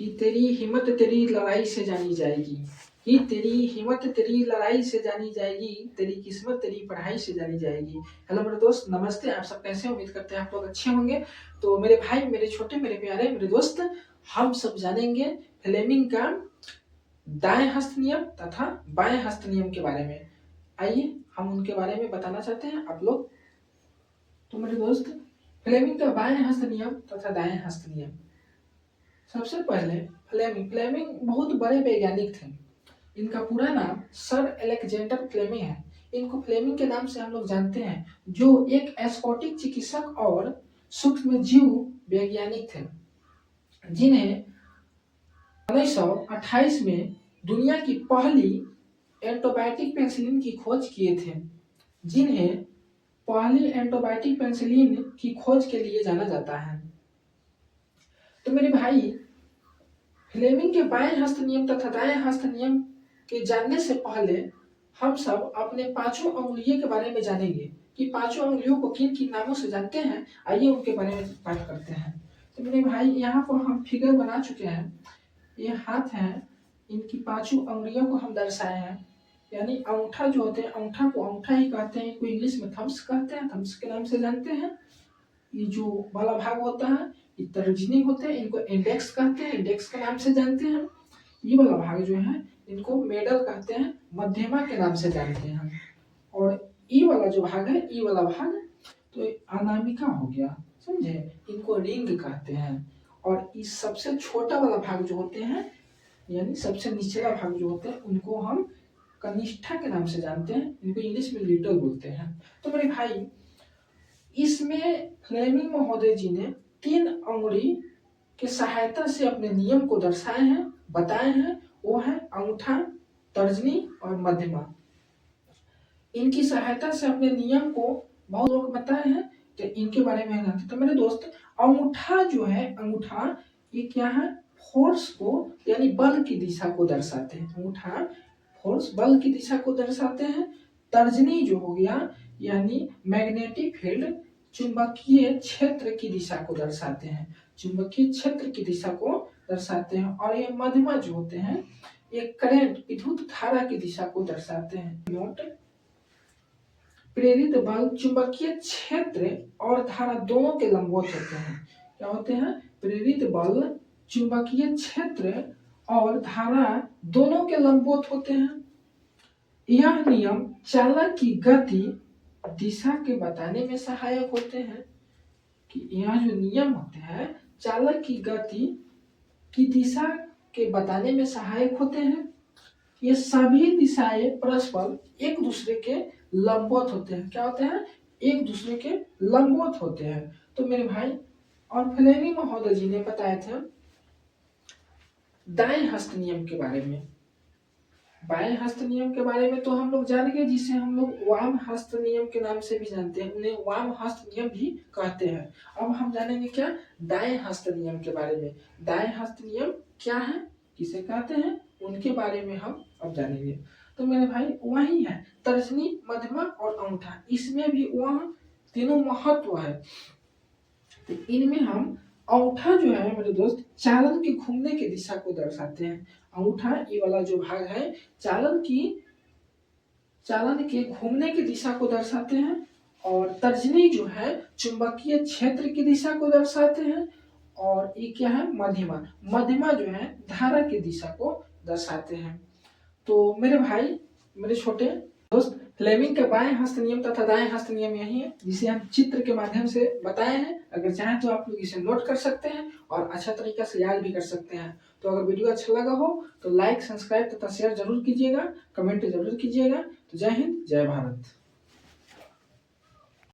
कि तेरी हिम्मत तेरी लड़ाई से जानी जाएगी, कि तेरी हिम्मत तेरी लड़ाई से जानी जाएगी, तेरी किस्मत तेरी पढ़ाई से जानी जाएगी। हेलो मेरे दोस्त, नमस्ते। आप सब कैसे हैं? उम्मीद करते हैं आप लोग अच्छे होंगे। तो मेरे भाई, मेरे छोटे, मेरे प्यारे, मेरे दोस्त, हम सब जानेंगे फ्लेमिंग का दाएं हस्त नियम तथा बाएं हस्त नियम के बारे में। आइए हम उनके बारे में बताना चाहते हैं आप लोग। तो मेरे दोस्त, फ्लेमिंग का बाएं हस्त नियम तथा दाएं हस्त नियम। सबसे पहले फ्लेमिंग बहुत बड़े वैज्ञानिक थे। इनका पूरा नाम सर अलेक्जेंडर फ्लेमिंग है। इनको फ्लेमिंग के नाम से हम लोग जानते हैं, जो एक स्फोटिक चिकित्सक और सूक्ष्म जीव वैज्ञानिक थे, जिन्हें 1928 में दुनिया की पहली एंटीबायोटिक पेनिसिलिन की खोज किए थे, जिन्हें पहली एंटीबायोटिक पेनिसिलिन की खोज के लिए जाना जाता है। तो मेरे भाई, फ्लेमिंग के बाएं हस्त नियम तथा दाएं हस्त नियम के जानने से पहले हम सब अपने पांचों अंगुलियों के बारे में जानेंगे कि पांचों अंगुलियों को किन किन नामों से जानते हैं। आइए उनके बारे में बात करते हैं। तो मेरे भाई, यहाँ पर हम फिगर बना चुके हैं। ये हाथ हैं, इनकी पांचों अंगुलियों को हम दर्शाए हैं। यानी अंगूठा जो होते हैं, अंगूठा को अंगूठा ही कहते हैं, इनको इंग्लिश में थम्स कहते हैं, थम्स के नाम से जानते हैं। ये जो वाला भाग होता है, ये तर्जनी होते हैं, इनको इंडेक्स कहते हैं, इंडेक्स के नाम से जानते हैं। ये वाला भाग जो है, इनको मेडल कहते हैं, मध्यमा के नाम से जानते हैं। और ई वाला जो भाग है, ई वाला भाग तो अनामिका हो गया, समझे, इनको रिंग कहते हैं। और इस सबसे छोटा वाला भाग जो होते हैं, यानी सबसे निचला भाग जो होते हैं, उनको हम कनिष्ठा के नाम से जानते हैं, इनको इंग्लिश में लिटल बोलते हैं। तो मेरे भाई, इसमें फ्लेमिंग महोदय जी ने 3 अंगुली की सहायता से अपने नियम को दर्शाए हैं, बताए हैं। वो है अंगूठा, तर्जनी और मध्यमा। इनकी सहायता से अपने नियम को बहुत लोग बताए हैं, तो इनके बारे में जानते। तो मेरे दोस्त, अंगूठा जो है, अंगूठा ये क्या है? फोर्स को यानी बल की दिशा को दर्शाते हैं। अंगूठा फोर्स, बल की दिशा को दर्शाते हैं। तर्जनी जो हो गया, यानी मैग्नेटिक फील्ड, चुंबकीय क्षेत्र की दिशा को दर्शाते हैं, चुंबकीय क्षेत्र की दिशा को दर्शाते हैं। और ये मध्यमा जो होते हैं, ये करंट, विद्युत धारा की दिशा को दर्शाते हैं। नोट, प्रेरित बल चुंबकीय क्षेत्र और धारा दोनों के लंबवत होते हैं। क्या होते हैं? प्रेरित बल चुंबकीय क्षेत्र और धारा दोनों के लंबवत होते हैं। यह नियम चालक की गति दिशा के बताने में सहायक होते हैं। कि यह जो नियम होते हैं, चालक की गति की दिशा के बताने में सहायक होते हैं। ये सभी दिशाएं परस्पर एक दूसरे के लंबवत होते हैं। क्या होते हैं? एक दूसरे के लंबवत होते हैं। तो मेरे भाई, और फ्लेमिंग महोदय जी ने बताए थे दाएं हस्त नियम के बारे में। बाएं हस्त नियम के बारे में तो हम लोग जान गए, जिसे हम लोग वाम हस्त नियम के नाम से भी जानते हैं, उन्हें वाम हस्त नियम भी कहते हैं। अब हम जानेंगे क्या? दाएं हस्त नियम के बारे में। दाएं हस्त नियम क्या है, किसे कहते हैं, उनके बारे में हम अब जानेंगे। तो मेरे भाई, वही है तर्जनी, मध्यमा और अंगूठा, इसमें भी वह तीनों महत्व है। तो इनमें हम अंगूठा जो है मेरे दोस्त, चालन के घूमने की दिशा को दर्शाते हैं। अंगूठा ये वाला जो भाग है, चालन के घूमने की दिशा को दर्शाते हैं। और तर्जनी जो है, चुंबकीय क्षेत्र की दिशा को दर्शाते हैं। और ये क्या है? मध्यमा। मध्यमा जो है, धारा की दिशा को दर्शाते हैं। तो मेरे भाई, मेरे छोटे दोस्त, फ्लेमिंग के बाएं हस्त नियम तथा दाएं हस्त नियम यही है, जिसे हम चित्र के माध्यम से बताए हैं। अगर चाहें तो आप लोग इसे नोट कर सकते हैं और अच्छा तरीका से याद भी कर सकते हैं। तो अगर वीडियो अच्छा लगा हो तो लाइक, सब्सक्राइब तथा शेयर जरूर कीजिएगा, कमेंट जरूर कीजिएगा। तो जय हिंद, जय भारत।